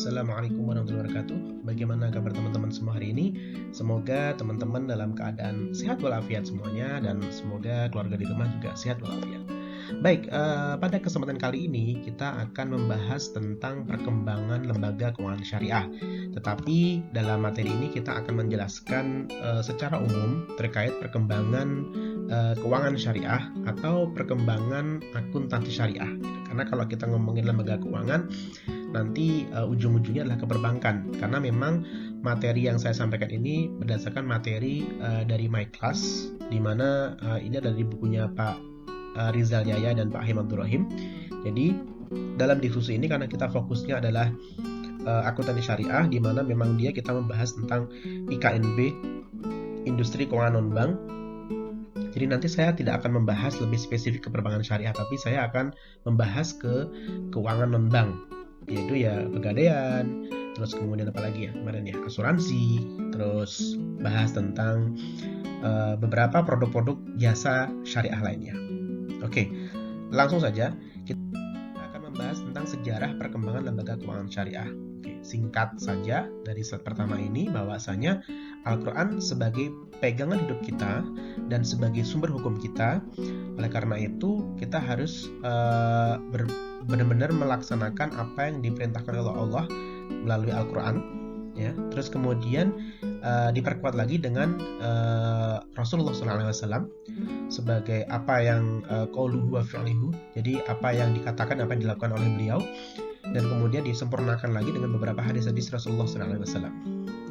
Assalamualaikum warahmatullahi wabarakatuh. Bagaimana kabar teman-teman semua hari ini? Semoga teman-teman dalam keadaan sehat walafiat semuanya, dan semoga keluarga di rumah juga sehat walafiat. Baik, pada kesempatan kali ini kita akan membahas tentang perkembangan lembaga keuangan syariah. Tetapi dalam materi ini kita akan menjelaskan secara umum terkait perkembangan keuangan syariah atau perkembangan akuntansi syariah. Karena kalau kita ngomongin lembaga keuangan, nanti ujung-ujungnya adalah ke perbankan, karena memang materi yang saya sampaikan ini berdasarkan materi dari My Class, di mana ini adalah di bukunya Pak Rizal Yaya dan Pak Ahim Abdul Rahim. Jadi dalam diskusi ini karena kita fokusnya adalah akuntansi syariah, di mana memang kita membahas tentang IKNB, industri keuangan non-bank. Jadi nanti saya tidak akan membahas lebih spesifik ke perbankan syariah, tapi saya akan membahas ke keuangan non-bank, yaitu ya pegadaian, terus kemudian apa lagi ya kemarin ya, asuransi, terus bahas tentang beberapa produk-produk jasa syariah lainnya. Oke, langsung saja kita akan membahas tentang sejarah perkembangan lembaga keuangan syariah. Oke, singkat saja dari slide pertama ini bahwasanya Al-Quran sebagai pegangan hidup kita dan sebagai sumber hukum kita. Oleh karena itu kita harus benar-benar melaksanakan apa yang diperintahkan oleh Allah melalui Al-Quran, ya. Terus kemudian diperkuat lagi dengan Rasulullah SAW sebagai apa yang qauluhu wa fi'luhu, jadi apa yang dikatakan, apa yang dilakukan oleh beliau, dan kemudian disempurnakan lagi dengan beberapa hadis-hadis Rasulullah SAW.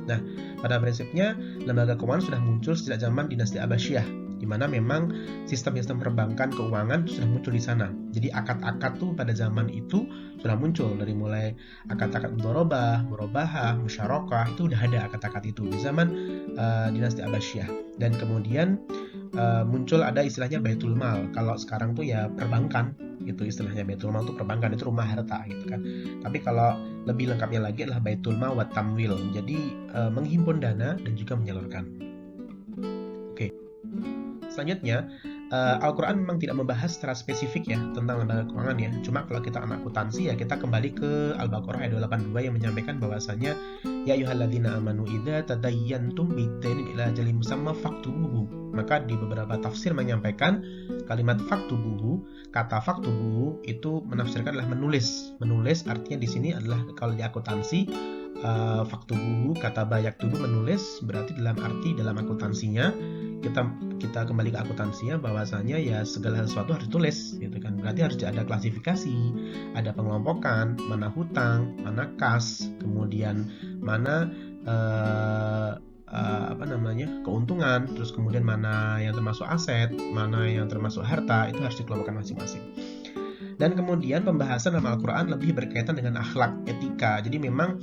Nah, pada prinsipnya lembaga keuangan sudah muncul sejak zaman dinasti Abbasiyah, di mana memang sistem-sistem perbankan keuangan sudah muncul di sana. Jadi akad-akad tuh pada zaman itu sudah muncul, dari mulai akad-akad mudharabah, murabahah, musyarakah, itu udah ada akad-akad itu di zaman dinasti Abbasiyah. Dan kemudian muncul ada istilahnya Baitul Mal. Kalau sekarang tuh ya perbankan, itu istilahnya Baitul Mal itu perbankan, itu rumah harta gitu kan. Tapi kalau lebih lengkapnya lagi adalah Baitul Mal wa Tamwil. Jadi menghimpun dana dan juga menyalurkan. Oke. Selanjutnya, Al-Quran memang tidak membahas secara spesifik ya tentang lembaga keuangan ya. Cuma kalau kita anak akuntansi ya kita kembali ke Al-Baqarah ayat 82 yang menyampaikan bahwasanya ya ayyuhalladzina amanu idza tadayyantum bidainin ila ajalin musamma faktubuhu. Maka di beberapa tafsir menyampaikan kalimat faktubuhu, kata faktubuhu itu menafsirkan adalah menulis. Menulis artinya di sini adalah kalau di akuntansi faktubuhu, kata bayak tubuh menulis, berarti dalam akuntansinya kita kembali ke akuntansinya bahwasanya ya segala sesuatu harus ditulis gitu kan. Berarti harus ada klasifikasi, ada pengelompokan, mana hutang, mana kas, kemudian mana keuntungan, terus kemudian mana yang termasuk aset, mana yang termasuk harta, itu harus dikelompokkan masing-masing. Dan kemudian pembahasan dalam Al-Quran lebih berkaitan dengan akhlak, etika. Jadi memang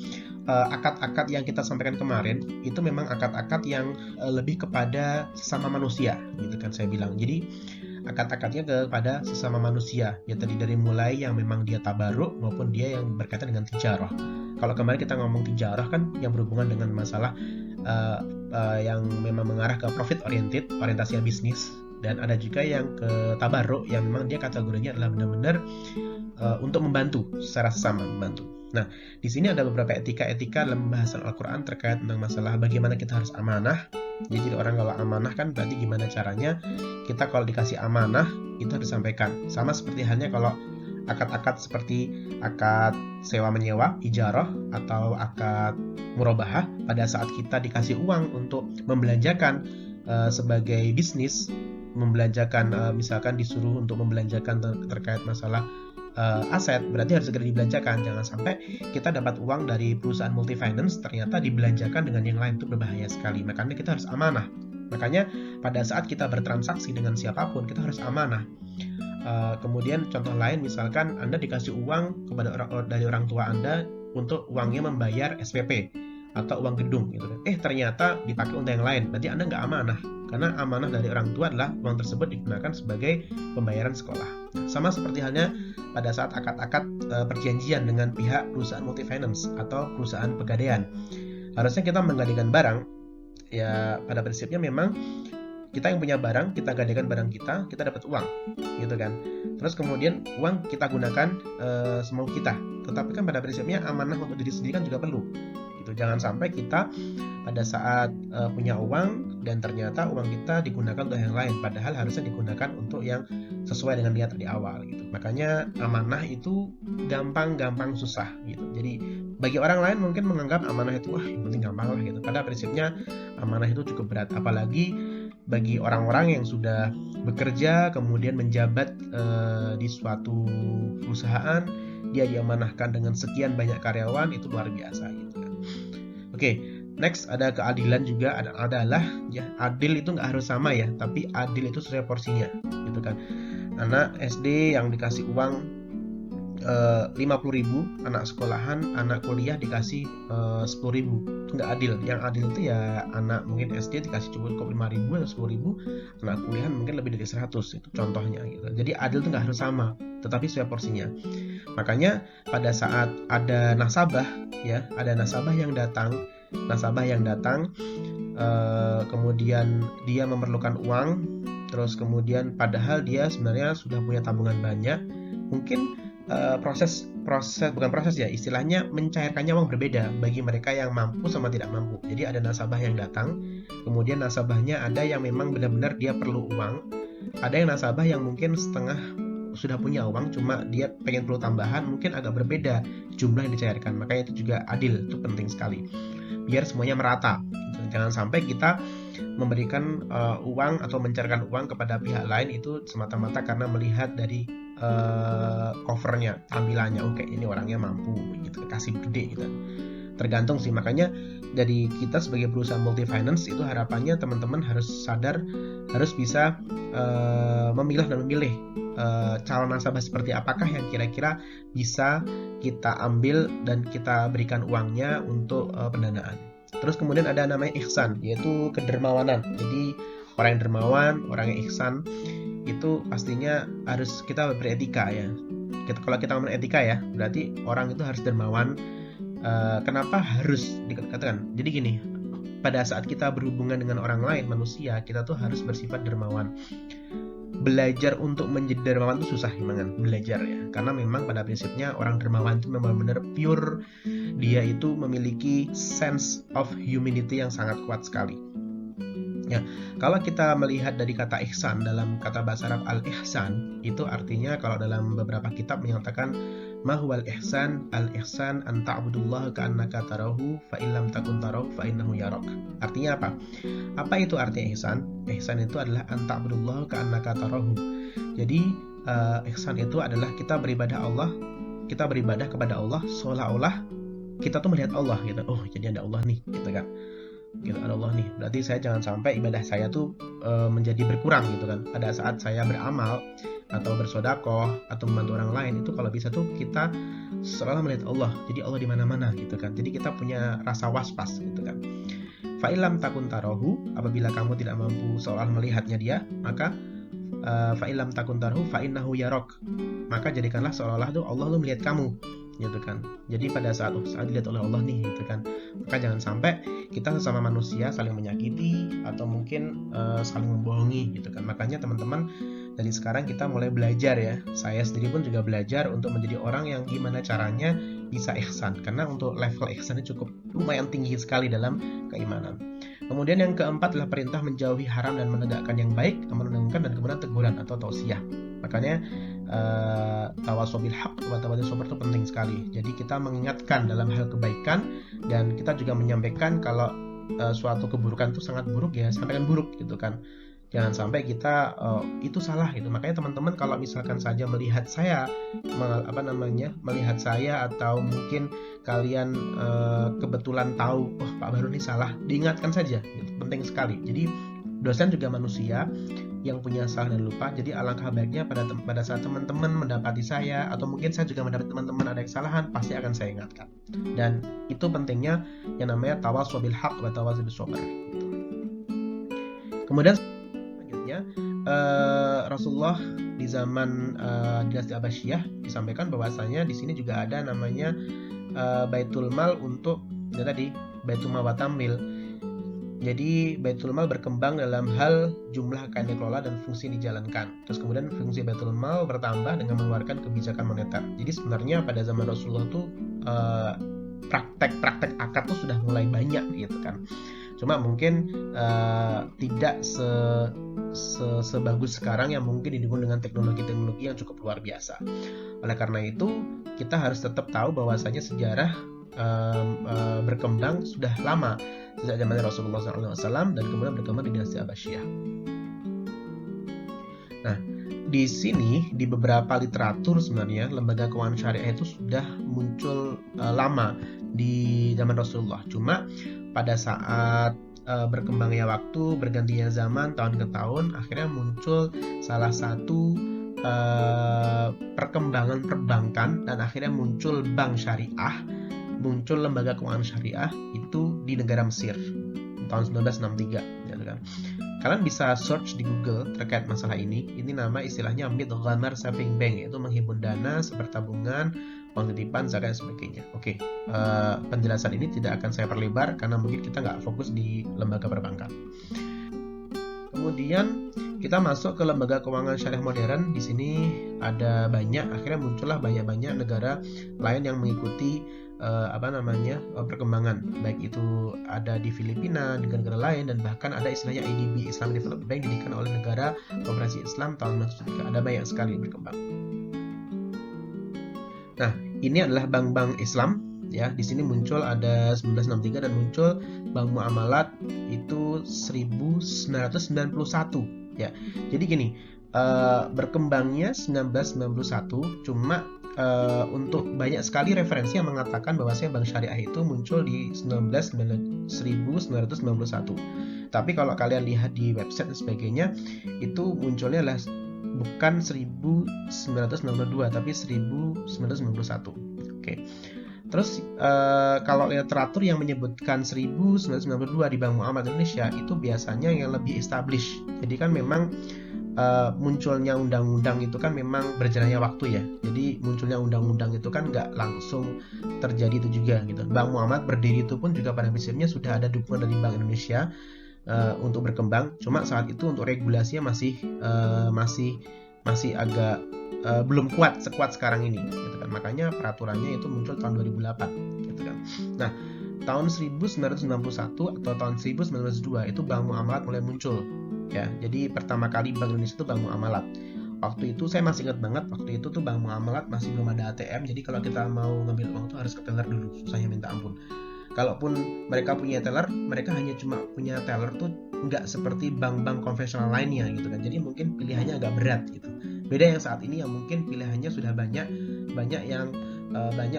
akad-akad yang kita sampaikan kemarin itu memang akad-akad yang lebih kepada sesama manusia gitu kan saya bilang. Jadi akad-akadnya kepada sesama manusia ya, tadi dari mulai yang memang dia tabaruk maupun dia yang berkaitan dengan tijarah. Kalau kemarin kita ngomong tijarah kan yang berhubungan dengan masalah yang memang mengarah ke profit oriented, orientasinya bisnis. Dan ada juga yang ke tabaruk yang memang dia kategorinya adalah benar-benar untuk membantu secara sesama, membantu. Nah, di sini ada beberapa etika-etika dalam pembahasan Al-Quran terkait tentang masalah bagaimana kita harus amanah. Jadi orang kalau amanah kan berarti gimana caranya kita kalau dikasih amanah itu harus disampaikan. Sama seperti halnya kalau akad-akad seperti akad sewa menyewa, ijarah, atau akad murabahah, pada saat kita dikasih uang untuk membelanjakan sebagai bisnis, membelanjakan misalkan disuruh untuk membelanjakan terkait masalah aset, berarti harus segera dibelanjakan. Jangan sampai kita dapat uang dari perusahaan multifinance ternyata dibelanjakan dengan yang lain, itu berbahaya sekali. Makanya kita harus amanah. Makanya pada saat kita bertransaksi dengan siapapun kita harus amanah. Kemudian contoh lain, misalkan Anda dikasih uang dari orang tua Anda untuk uangnya membayar SPP atau uang gedung gitu kan. Ternyata dipakai untuk yang lain, berarti Anda nggak amanah. Karena amanah dari orang tua adalah uang tersebut digunakan sebagai pembayaran sekolah. Sama seperti halnya pada saat akad-akad perjanjian dengan pihak perusahaan multifinance atau perusahaan pegadaian. Harusnya kita menggadaikan barang, ya pada prinsipnya memang kita yang punya barang, kita gadaikan barang kita dapat uang, gitu kan. Terus kemudian uang kita gunakan semau kita. Tetapi kan pada prinsipnya amanah untuk diri sendiri kan juga perlu. Gitu. Jangan sampai kita pada saat punya uang dan ternyata uang kita digunakan untuk yang lain, padahal harusnya digunakan untuk yang sesuai dengan niat di awal. Gitu. Makanya amanah itu gampang susah. Gitu. Jadi bagi orang lain mungkin menganggap amanah itu yang penting gampang lah gitu. Pada prinsipnya amanah itu cukup berat, apalagi bagi orang-orang yang sudah bekerja kemudian menjabat di suatu perusahaan, dia diamanahkan dengan sekian banyak karyawan, itu luar biasa gitu kan. Oke, next ada keadilan juga, adalah ya adil itu nggak harus sama ya, tapi adil itu sesuai porsinya gitu kan. Anak SD yang dikasih uang 50.000, anak sekolahan, anak kuliah dikasih 10.000, itu nggak adil. Yang adil itu ya anak mungkin SD dikasih cukup 5.000 atau 10.000, anak kuliah mungkin lebih dari 100, itu contohnya gitu. Jadi adil itu nggak harus sama, tetapi sesuai porsinya. Makanya pada saat ada nasabah ya, ada nasabah yang datang, kemudian dia memerlukan uang, terus kemudian padahal dia sebenarnya sudah punya tabungan banyak, mungkin istilahnya mencairkannya uang berbeda bagi mereka yang mampu sama tidak mampu. Jadi ada nasabah yang datang, kemudian nasabahnya ada yang memang benar-benar dia perlu uang, ada yang nasabah yang mungkin setengah sudah punya uang, cuma dia pengen perlu tambahan, mungkin agak berbeda jumlah yang dicairkan. Makanya itu juga adil, itu penting sekali biar semuanya merata. Jangan sampai kita memberikan uang atau mencairkan uang kepada pihak lain itu semata-mata karena melihat dari covernya, tampilannya, oke ini orangnya mampu gitu, kasih gede gitu. Tergantung sih, makanya dari kita sebagai perusahaan multi finance itu harapannya teman-teman harus sadar, harus bisa memilah dan memilih calon nasabah seperti apakah yang kira-kira bisa kita ambil dan kita berikan uangnya untuk pendanaan. Terus kemudian ada namanya ihsan, yaitu kedermawanan. Jadi orang yang dermawan, orang yang ihsan itu pastinya harus kita beretika ya. Kalau kita ngomong etika ya, berarti orang itu harus dermawan. Kenapa harus dikatakan? Jadi gini, pada saat kita berhubungan dengan orang lain, manusia, kita tuh harus bersifat dermawan. Belajar untuk menjadi dermawan itu susah memang, belajar ya. Karena memang pada prinsipnya orang dermawan itu memang benar pure, dia itu memiliki sense of humanity yang sangat kuat sekali. Ya, kalau kita melihat dari kata ihsan dalam kata bahasa Arab al-ihsan, itu artinya kalau dalam beberapa kitab menyatakan mahwal ihsan, al-ihsan an ta'budullaha ka'annaka tarahu fa illam takun tarahu fa innahu yarak. Artinya apa? Apa itu artinya ihsan? Ihsan itu adalah an ta'budullaha ka'annaka tarahu. Jadi ihsan itu adalah kita beribadah kepada Allah seolah-olah kita tuh melihat Allah gitu. Oh, jadi ada Allah nih, gitu kan. Gitu, ada Allah nih, berarti saya jangan sampai ibadah saya tuh menjadi berkurang gitu kan. Pada saat saya beramal atau bersedekah atau membantu orang lain, itu kalau bisa tuh kita selalu melihat Allah, jadi Allah di mana-mana gitu kan. Jadi kita punya rasa waspas gitu kan. Fa illam takun tarahu, apabila kamu tidak mampu seolah melihatnya dia, maka fa illam takun tarahu fa innahu yarak, maka jadikanlah seolah-olah tuh Allah tuh melihat kamu gitu kan. Jadi pada saat dilihat oleh Allah nih gitu kan, maka jangan sampai kita sesama manusia saling menyakiti atau mungkin saling membohongi gitu kan. Makanya teman-teman dari sekarang kita mulai belajar ya, saya sendiri pun juga belajar untuk menjadi orang yang gimana caranya bisa ihsan, karena untuk level ihsannya cukup lumayan tinggi sekali dalam keimanan. Kemudian yang keempat adalah perintah menjauhi haram dan menegakkan yang baik, menunjukkan dan kemudian teguran atau tausiah. Makanya tawasaw bil haqq wa tawasaw sabr itu penting sekali. Jadi kita mengingatkan dalam hal kebaikan dan kita juga menyampaikan kalau suatu keburukan itu sangat buruk ya, sampaikan buruk gitu kan. Jangan sampai kita itu salah gitu. Makanya teman-teman kalau misalkan saja melihat saya melihat saya atau mungkin kalian kebetulan tahu Pak Baru ini salah, diingatkan saja gitu. Penting sekali. Jadi dosen juga manusia yang punya salah dan lupa. Jadi alangkah baiknya pada saat teman-teman mendapati saya atau mungkin saya juga mendapati teman-teman ada kesalahan, pasti akan saya ingatkan. Dan itu pentingnya yang namanya tawasaw bil haqq wa tawasaw bis sabr. Kemudian selanjutnya Rasulullah di zaman dinasti Abbasiyah disampaikan bahwasanya di sini juga ada namanya baitul mal untuk tadi baitul mal wa tamwil. Jadi Baitul Mal berkembang dalam hal jumlah kekayaan dikelola dan fungsi yang dijalankan. Terus kemudian fungsi Baitul Mal bertambah dengan mengeluarkan kebijakan moneter. Jadi sebenarnya pada zaman Rasulullah tuh praktek-praktek akad tuh sudah mulai banyak gitu kan. Cuma mungkin tidak sebagus sekarang yang mungkin didukung dengan teknologi-teknologi yang cukup luar biasa. Oleh karena itu kita harus tetap tahu bahwasanya sejarah berkembang sudah lama, sejak zaman Rasulullah SAW dan kemudian berkembang di dinasti Abbasiyah. Nah, di sini di beberapa literatur sebenarnya lembaga keuangan syariah itu sudah muncul lama di zaman Rasulullah. Cuma pada saat berkembangnya waktu, bergantinya zaman tahun ke tahun, akhirnya muncul salah satu perkembangan perbankan dan akhirnya muncul bank syariah, muncul lembaga keuangan syariah itu di negara Mesir tahun 1963 gitu kan. Kalian bisa search di Google terkait masalah ini. Ini nama istilahnya Mid Ghamar Saving Bank, yaitu menghimpun dana seperti tabungan, uang titipan, zakat dan sebagainya. Oke, penjelasan ini tidak akan saya perlebar karena mungkin kita nggak fokus di lembaga perbankan. Kemudian kita masuk ke lembaga keuangan syariah modern. Di sini ada banyak, akhirnya muncullah banyak negara lain yang mengikuti perkembangan, baik itu ada di Filipina, negara lain, dan bahkan ada istilahnya IDB, Islamic Development Bank, didirikan oleh negara Koperasi Islam tahun 1973. Ada banyak sekali berkembang. Nah, ini adalah bank-bank Islam ya. Di sini muncul ada 1963 dan muncul Bank Muamalat itu 1991 ya. Jadi gini, berkembangnya 1991, cuma untuk banyak sekali referensi yang mengatakan bahwasanya bank syariah itu muncul di 1991. Tapi kalau kalian lihat di website dan sebagainya, itu munculnya adalah bukan 1992 tapi 1991. Oke. Terus kalau literatur yang menyebutkan 1992 di Bank Muamalat Indonesia itu biasanya yang lebih established. Jadi kan memang munculnya undang-undang itu kan memang berjalannya waktu ya. Jadi munculnya undang-undang itu kan nggak langsung terjadi itu juga gitu. Bank Muamalat berdiri itu pun juga pada prinsipnya sudah ada dukungan dari Bank Indonesia untuk berkembang. Cuma saat itu untuk regulasinya masih agak belum sekuat sekarang ini gitu kan. Makanya peraturannya itu muncul tahun 2008 gitu kan. Nah, tahun 1991 atau tahun 1992 itu Bank Muamalat mulai muncul. Ya, jadi pertama kali Bank Indonesia itu Bank Muamalat. Waktu itu saya masih ingat banget, waktu itu tuh Bank Muamalat masih belum ada ATM. Jadi kalau kita mau ngambil uang tuh harus ke teller dulu, susahnya minta ampun. Kalaupun mereka punya teller, mereka hanya cuma punya teller tuh nggak seperti bank-bank konvensional lainnya gitu kan. Jadi mungkin pilihannya agak berat gitu. Beda yang saat ini yang mungkin pilihannya sudah banyak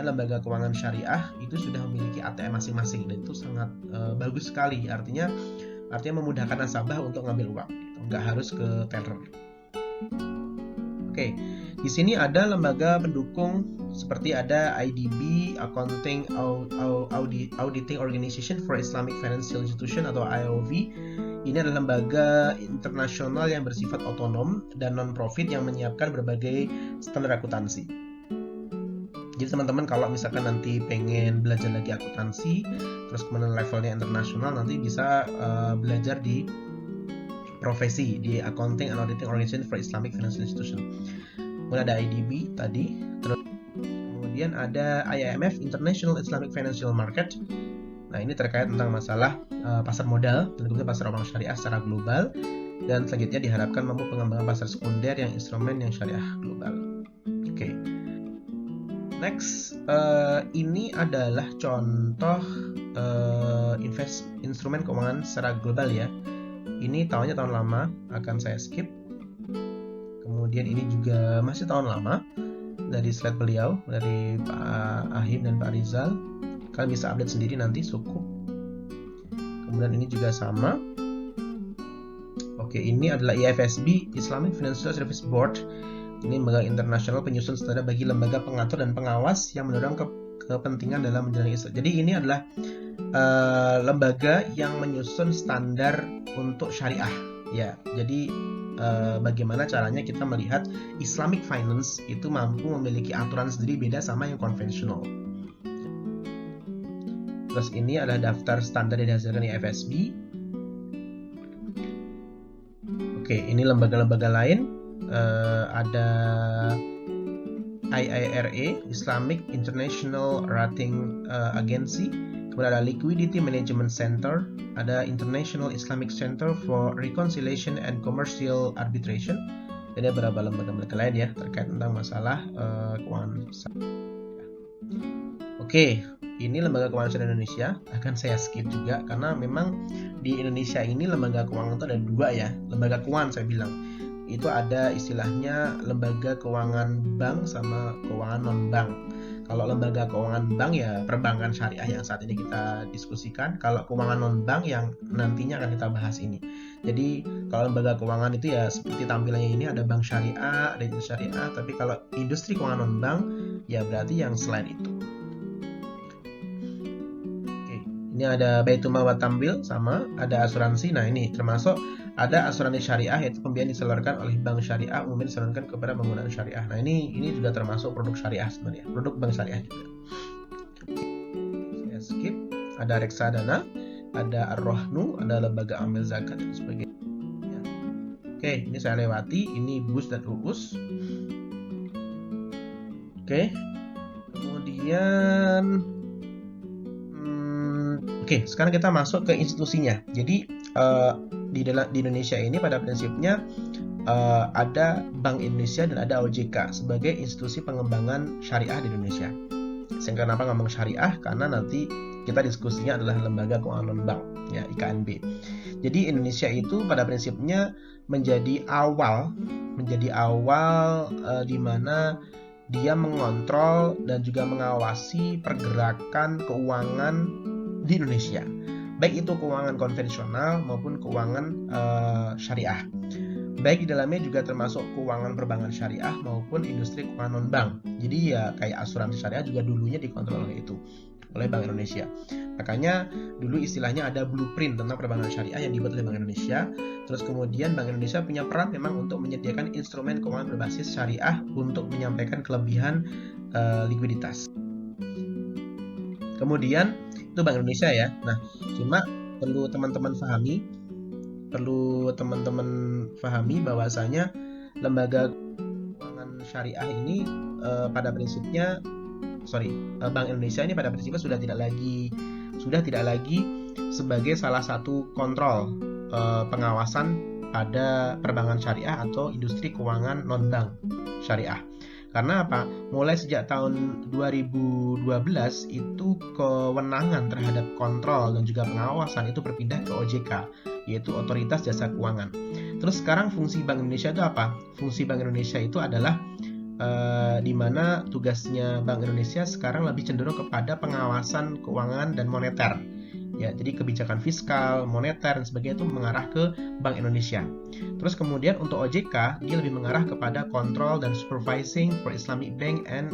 lembaga keuangan syariah itu sudah memiliki ATM masing-masing dan itu sangat bagus sekali. Artinya memudahkan nasabah untuk ngambil uang, gitu. Nggak harus ke teller. Oke, di sini ada lembaga pendukung seperti ada IDB, Auditing Organization for Islamic Financial Institution atau IOV. Ini adalah lembaga internasional yang bersifat otonom dan non-profit yang menyiapkan berbagai standar akuntansi. Jadi teman-teman kalau misalkan nanti pengen belajar lagi akuntansi, terus kemudian levelnya internasional, nanti bisa belajar di profesi di Accounting and Auditing Organization for Islamic Financial Institution. Kemudian ada IDB tadi, terus kemudian ada IIMF, International Islamic Financial Market. Nah, ini terkait tentang masalah pasar modal dan kemudian pasar uang syariah secara global, dan selanjutnya diharapkan mampu pengembangan pasar sekunder yang instrumen yang syariah global. Oke. Next, ini adalah contoh instrumen keuangan secara global ya. Ini tahunnya tahun lama, akan saya skip. Kemudian ini juga masih tahun lama dari slide beliau, dari Pak Ahim dan Pak Rizal. Kalian bisa update sendiri nanti suku. Kemudian ini juga sama. Oke, ini adalah IFSB, Islamic Financial Service Board. Ini lembaga internasional penyusun standar bagi lembaga pengatur dan pengawas yang mendorong kepentingan dalam menjalani Islam. Jadi ini adalah lembaga yang menyusun standar untuk syariah. Ya, jadi bagaimana caranya kita melihat Islamic Finance itu mampu memiliki aturan sendiri beda sama yang konvensional. Terus ini adalah daftar standar yang dihasilkan IFSB. Oke, ini lembaga-lembaga lain. Ada IIRA, Islamic International Rating Agency, kemudian ada Liquidity Management Center, ada International Islamic Center for Reconciliation and Commercial Arbitration. Ini beberapa lembaga-lembaga lain ya terkait tentang masalah keuangan. Oke, ini lembaga keuangan syariah Indonesia. Akan saya skip juga karena memang di Indonesia ini lembaga keuangan itu ada dua ya. Lembaga keuangan saya bilang itu ada istilahnya lembaga keuangan bank sama keuangan non-bank. Kalau lembaga keuangan bank ya perbankan syariah yang saat ini kita diskusikan. Kalau keuangan non-bank yang nantinya akan kita bahas ini. Jadi kalau lembaga keuangan itu ya seperti tampilannya ini ada bank syariah, ada industri syariah. Tapi kalau industri keuangan non-bank ya berarti yang selain itu. Oke, ini ada Baitul Mal wa Tamwil sama ada asuransi. Nah ini termasuk ada asuransi syariah yaitu pembiayaan disalurkan oleh bank syariah umumnya disalurkan kepada penggunaan syariah. Nah ini juga termasuk produk syariah sebenarnya, produk bank syariah juga. Saya skip. Ada reksadana, ada ar-rohnu, ada lembaga amil zakat dan sebagainya. Oke, ini saya lewati. Ini BUS dan UUS. Oke, kemudian oke, sekarang kita masuk ke institusinya. Jadi di Indonesia ini pada prinsipnya ada Bank Indonesia dan ada OJK sebagai institusi pengembangan syariah di Indonesia. Sehingga kenapa ngomong syariah? Karena nanti kita diskusinya adalah lembaga keuangan non-bank, ya IKNB. Jadi Indonesia itu pada prinsipnya menjadi awal di mana dia mengontrol dan juga mengawasi pergerakan keuangan di Indonesia. Baik itu keuangan konvensional maupun keuangan syariah. Baik di dalamnya juga termasuk keuangan perbankan syariah maupun industri keuangan non-bank. Jadi ya kayak asuransi syariah juga dulunya dikontrol oleh Bank Indonesia. Makanya dulu istilahnya ada blueprint tentang perbankan syariah yang dibuat oleh Bank Indonesia. Terus kemudian Bank Indonesia punya peran memang untuk menyediakan instrumen keuangan berbasis syariah untuk menyampaikan kelebihan likuiditas. Kemudian itu Bank Indonesia ya. Nah, cuma perlu teman-teman pahami bahwasanya lembaga keuangan syariah ini pada prinsipnya Bank Indonesia ini pada prinsipnya sudah tidak lagi sebagai salah satu kontrol pengawasan pada perbankan syariah atau industri keuangan non-bank syariah. Karena apa? Mulai sejak tahun 2012 itu kewenangan terhadap kontrol dan juga pengawasan itu berpindah ke OJK, yaitu Otoritas Jasa Keuangan. Terus sekarang fungsi Bank Indonesia itu apa? Fungsi Bank Indonesia itu adalah di mana tugasnya Bank Indonesia sekarang lebih cenderung kepada pengawasan keuangan dan moneter. Ya, jadi kebijakan fiskal, moneter dan sebagainya itu mengarah ke Bank Indonesia. Terus kemudian untuk OJK dia lebih mengarah kepada kontrol dan supervising for Islamic bank and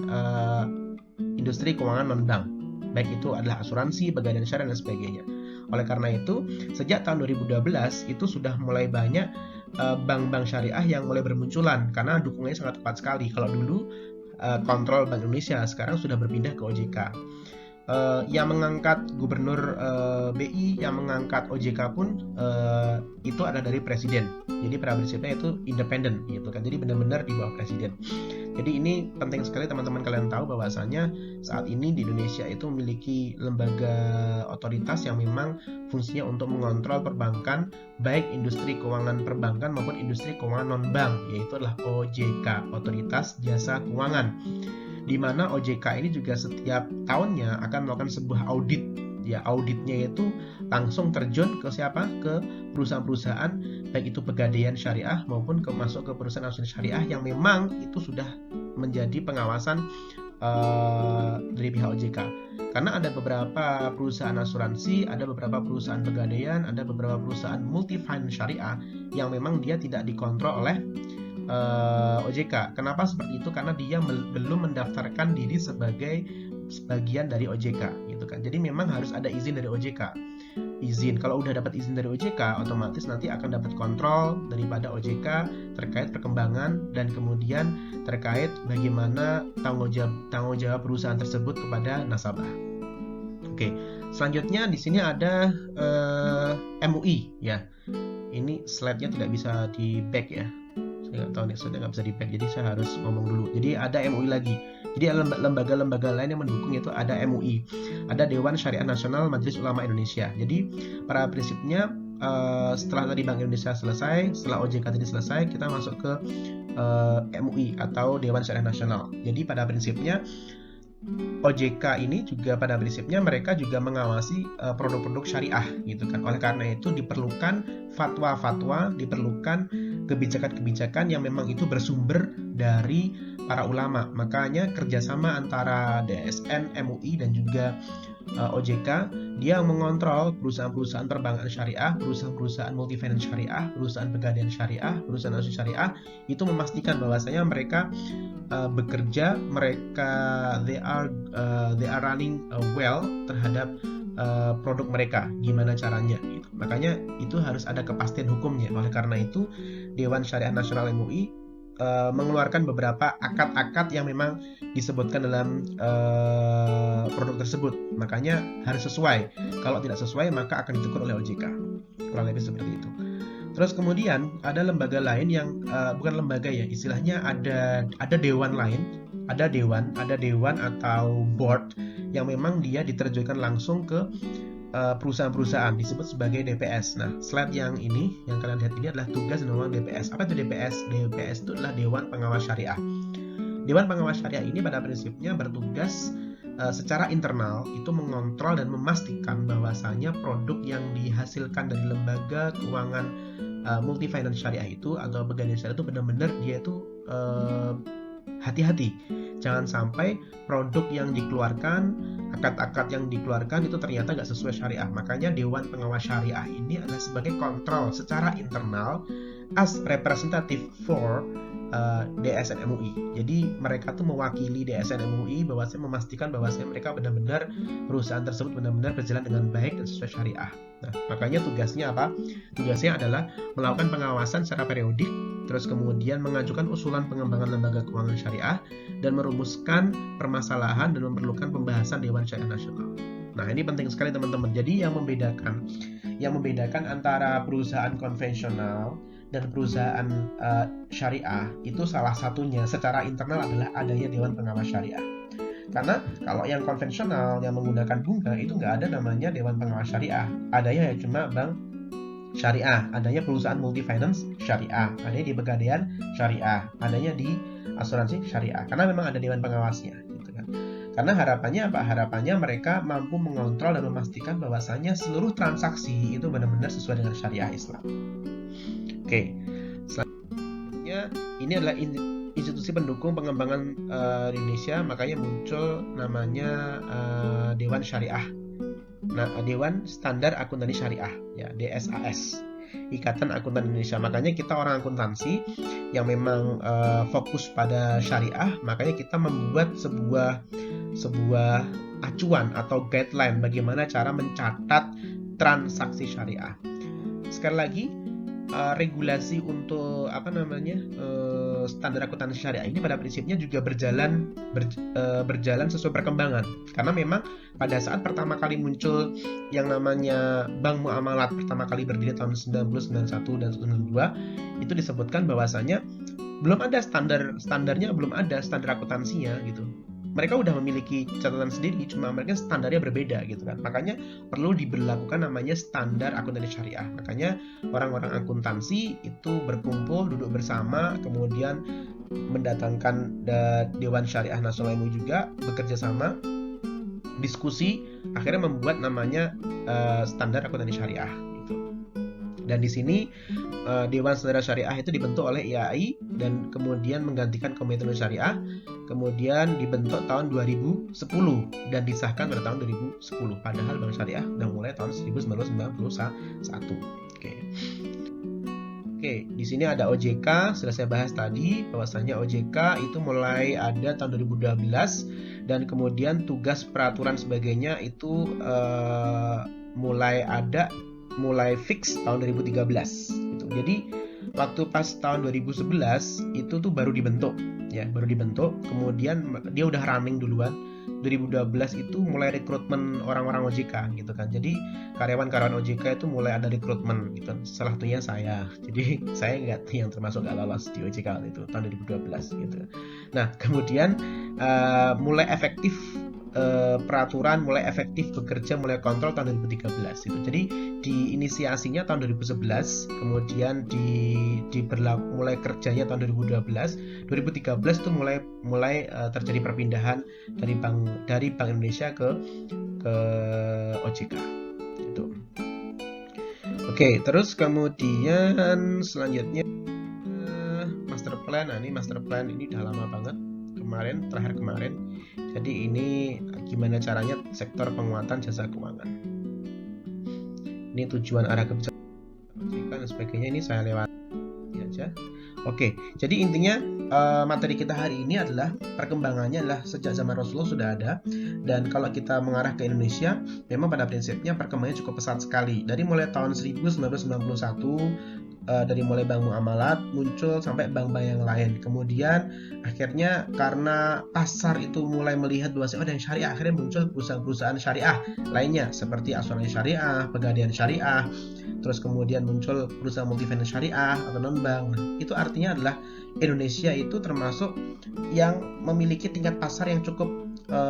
industri keuangan non-bank. Baik itu adalah asuransi, pegadaian syariah dan sebagainya. Oleh karena itu, sejak tahun 2012 itu sudah mulai banyak bank-bank syariah yang mulai bermunculan karena dukungannya sangat kuat sekali. Kalau dulu kontrol Bank Indonesia, sekarang sudah berpindah ke OJK. Yang mengangkat gubernur BI, yang mengangkat OJK pun itu ada dari presiden. Jadi pada prinsipnya itu independen gitu kan. Jadi benar-benar di bawah presiden. Jadi ini penting sekali teman-teman kalian tahu bahwasanya saat ini di Indonesia itu memiliki lembaga otoritas yang memang fungsinya untuk mengontrol perbankan, baik industri keuangan perbankan maupun industri keuangan non-bank, yaitu adalah OJK, Otoritas Jasa Keuangan. Di mana OJK ini juga setiap tahunnya akan melakukan sebuah audit. Ya, auditnya itu langsung terjun ke siapa? Ke perusahaan-perusahaan baik itu pegadaian syariah maupun masuk ke perusahaan asuransi syariah yang memang itu sudah menjadi pengawasan dari pihak OJK. Karena ada beberapa perusahaan asuransi, ada beberapa perusahaan pegadaian, ada beberapa perusahaan multi finance syariah yang memang dia tidak dikontrol oleh OJK. Kenapa seperti itu? Karena dia belum mendaftarkan diri sebagai bagian dari OJK gitu kan. Jadi memang harus ada izin dari OJK. Kalau udah dapat izin dari OJK, otomatis nanti akan dapat kontrol daripada OJK terkait perkembangan dan kemudian terkait bagaimana tanggung jawab perusahaan tersebut kepada nasabah. Oke, selanjutnya di sini ada MUI ya. ini slide-nya tidak bisa di back ya. Saya nggak tahu nih, slide-nya nggak bisa di back, jadi saya harus ngomong dulu. Jadi ada MUI lagi. Jadi lembaga-lembaga lain yang mendukung itu ada MUI, ada Dewan Syariah Nasional Majelis Ulama Indonesia. Jadi pada prinsipnya setelah tadi Bank Indonesia selesai, setelah OJK tadi selesai, kita masuk ke MUI atau Dewan Syariah Nasional. Jadi pada prinsipnya OJK ini juga pada prinsipnya mereka juga mengawasi produk-produk syariah gitu kan. Oleh karena itu diperlukan fatwa-fatwa, diperlukan kebijakan-kebijakan yang memang itu bersumber dari para ulama. Makanya kerjasama antara DSN, MUI dan juga OJK, dia mengontrol perusahaan-perusahaan perbankan syariah, perusahaan-perusahaan multifinance syariah, perusahaan pegadaian syariah, perusahaan asuransi syariah, itu memastikan bahwasanya mereka bekerja, mereka they are running well terhadap produk mereka, gimana caranya gitu. Makanya itu harus ada kepastian hukumnya. Oleh karena itu Dewan Syariah Nasional MUI mengeluarkan beberapa akad-akad yang memang disebutkan dalam produk tersebut. Makanya harus sesuai. Kalau tidak sesuai maka akan ditegur oleh OJK. Kurang lebih seperti itu. Terus kemudian ada lembaga lain yang bukan lembaga ya, istilahnya ada dewan lain, ada dewan atau board yang memang dia diterjunkan langsung ke perusahaan-perusahaan, disebut sebagai DPS. Nah, slide yang ini yang kalian lihat ini adalah tugas dan wewenang DPS. Apa itu DPS? DPS itu adalah Dewan Pengawas Syariah. Dewan Pengawas Syariah ini pada prinsipnya bertugas secara internal itu mengontrol dan memastikan bahwasanya produk yang dihasilkan dari lembaga keuangan multifinance syariah itu atau pegadaian syariah itu benar-benar dia itu hati-hati. Jangan sampai produk yang dikeluarkan, akad-akad yang dikeluarkan itu ternyata nggak sesuai syariah. Makanya Dewan Pengawas Syariah ini adalah sebagai kontrol secara internal as representative for DSN MUI. Jadi mereka tuh mewakili DSN MUI bahwasanya memastikan bahwasanya mereka benar-benar perusahaan tersebut benar-benar berjalan dengan baik dan sesuai syariah. Nah, makanya tugasnya apa? Tugasnya adalah melakukan pengawasan secara periodik, terus kemudian mengajukan usulan pengembangan lembaga keuangan syariah dan merumuskan permasalahan dan memerlukan pembahasan Dewan Syariah Nasional. Nah, ini penting sekali teman-teman. Jadi yang membedakan antara perusahaan konvensional dan perusahaan syariah itu salah satunya secara internal adalah adanya Dewan Pengawas Syariah. Karena kalau yang konvensional yang menggunakan bunga itu nggak ada namanya Dewan Pengawas Syariah, adanya ya cuma bank syariah, adanya perusahaan multifinance syariah, adanya di pegadaian syariah, adanya di asuransi syariah. Karena memang ada Dewan Pengawasnya, gitu kan. Karena harapannya apa? Harapannya mereka mampu mengontrol dan memastikan bahwasanya seluruh transaksi itu benar-benar sesuai dengan syariah Islam. Oke, selanjutnya ini adalah institusi pendukung pengembangan di Indonesia, makanya muncul namanya Dewan Syariah. Nah, Dewan Standar Akuntansi Syariah, ya DSAS, Ikatan Akuntan Indonesia. Makanya kita orang akuntansi yang memang fokus pada syariah, makanya kita membuat sebuah acuan atau guideline bagaimana cara mencatat transaksi syariah. Sekali lagi, regulasi untuk standar akuntansi syariah ini pada prinsipnya juga berjalan sesuai perkembangan, karena memang pada saat pertama kali muncul yang namanya Bank Muamalat pertama kali berdiri tahun 1991 dan 1992 itu disebutkan bahwasanya belum ada standarnya, belum ada standar akuntansinya gitu. Mereka udah memiliki catatan sendiri, cuma mereka standarnya berbeda gitu kan. Makanya perlu diberlakukan namanya standar akuntansi syariah. Makanya orang-orang akuntansi itu berkumpul, duduk bersama, kemudian mendatangkan Dewan Syariah Nasional MUI juga bekerja sama, diskusi, akhirnya membuat namanya standar akuntansi syariah gitu. Dan di sini Dewan Standar Syariah itu dibentuk oleh IAI dan kemudian menggantikan Komite Syariah, kemudian dibentuk tahun 2010 dan disahkan pada tahun 2010. Padahal Bank Syariah sudah mulai tahun 1991. Oke, di sini ada OJK, sudah saya bahas tadi bahwasanya OJK itu mulai ada tahun 2012 dan kemudian tugas peraturan sebagainya itu mulai fix tahun 2013 gitu. Jadi waktu pas tahun 2011 itu tuh baru dibentuk, kemudian dia udah running duluan. 2012 itu mulai rekrutmen orang-orang OJK gitu kan. Jadi karyawan-karyawan OJK itu mulai ada rekrutmen gitu. Salah satunya saya. Jadi saya nggak yang termasuk nggak lolos di OJK itu tahun 2012 gitu. Nah kemudian mulai efektif peraturan, mulai efektif bekerja, mulai kontrol tahun 2013 itu. Jadi diinisiasinya tahun 2011, kemudian mulai kerjanya tahun 2012, 2013 itu mulai terjadi perpindahan dari Bank Indonesia ke OJK gitu. Oke, terus kemudian selanjutnya master plan. Nah, ini master plan ini udah lama banget, terakhir kemarin. Jadi ini gimana caranya sektor penguatan jasa keuangan. Ini tujuan arah kebijakan dan sebagainya, ini saya lewati aja. Oke, jadi intinya materi kita hari ini adalah perkembangannya adalah sejak zaman Rasulullah sudah ada, dan kalau kita mengarah ke Indonesia, memang pada prinsipnya perkembangannya cukup pesat sekali. Dari mulai tahun 1991, dari mulai bank muamalat muncul sampai bank-bank yang lain. Kemudian akhirnya karena pasar itu mulai melihat bahwa ada yang syariah, akhirnya muncul perusahaan-perusahaan syariah lainnya seperti asuransi syariah, pegadaian syariah. Terus kemudian muncul perusahaan multifinance syariah atau non-bank. Nah, itu artinya adalah Indonesia itu termasuk yang memiliki tingkat pasar yang cukup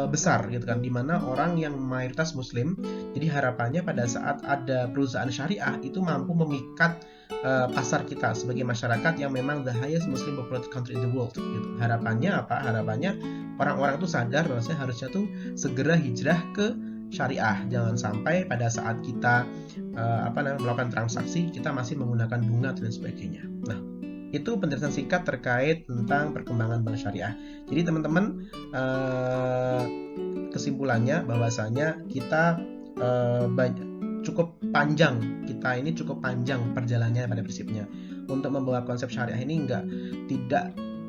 besar gitu kan, dimana orang yang mayoritas muslim. Jadi harapannya pada saat ada perusahaan syariah itu mampu memikat pasar kita sebagai masyarakat yang memang the highest muslim populated country in the world gitu. Harapannya apa? Harapannya orang-orang itu sadar bahwa harusnya tuh segera hijrah ke syariah. Jangan sampai pada saat kita melakukan transaksi kita masih menggunakan bunga dan sebagainya. Nah, itu penjelasan singkat terkait tentang perkembangan bank syariah. Jadi teman-teman, kesimpulannya bahwasanya kita cukup panjang perjalanannya pada prinsipnya. Untuk membawa konsep syariah ini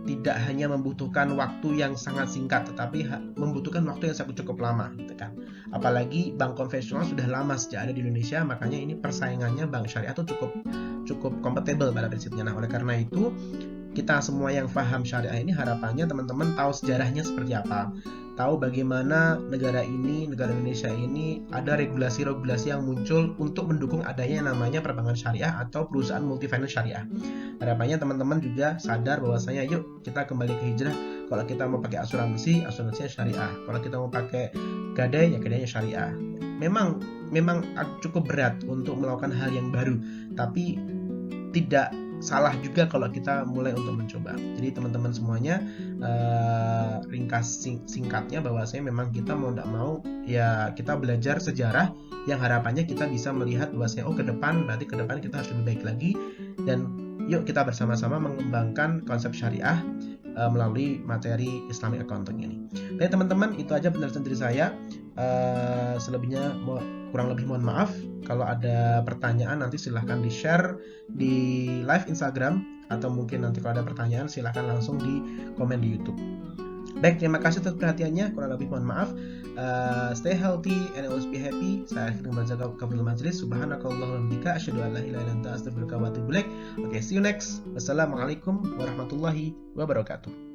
tidak hanya membutuhkan waktu yang sangat singkat, tetapi membutuhkan waktu yang sangat cukup lama gitu kan. Apalagi bank konvensional sudah lama sejak ada di Indonesia, makanya ini persaingannya bank syariah itu cukup kompatibel pada prinsipnya. Nah, oleh karena itu kita semua yang paham syariah ini harapannya teman-teman tahu sejarahnya seperti apa, tahu bagaimana negara Indonesia ini ada regulasi-regulasi yang muncul untuk mendukung adanya yang namanya perbankan syariah atau perusahaan multifinance syariah. Harapannya teman-teman juga sadar bahwasanya yuk kita kembali ke hijrah. Kalau kita mau pakai asuransinya syariah. Kalau kita mau pakai gadai, ya gadainya syariah. Memang cukup berat untuk melakukan hal yang baru, tapi tidak salah juga kalau kita mulai untuk mencoba. Jadi teman-teman semuanya, ringkas singkatnya bahwasanya memang kita mau tidak mau ya kita belajar sejarah yang harapannya kita bisa melihat bahwasanya ke depan kita harus lebih baik lagi, dan yuk kita bersama-sama mengembangkan konsep syariah melalui materi Islamic Accounting ini. Baik teman-teman, itu aja penjelasan dari saya. Selebihnya kurang lebih mohon maaf. Kalau ada pertanyaan nanti silahkan di-share di live Instagram, atau mungkin nanti kalau ada pertanyaan silahkan langsung di komen di YouTube. Baik, terima kasih atas perhatiannya. Kurang lebih mohon maaf. Stay healthy and always be happy. Saya akhirnya membaca kafir majlis. Subhanakallahumma wa bihamdika asyhadu an la ilaha illa anta astaghfiruka wa atubu ilaik. Oke, see you next. Wassalamualaikum warahmatullahi wabarakatuh.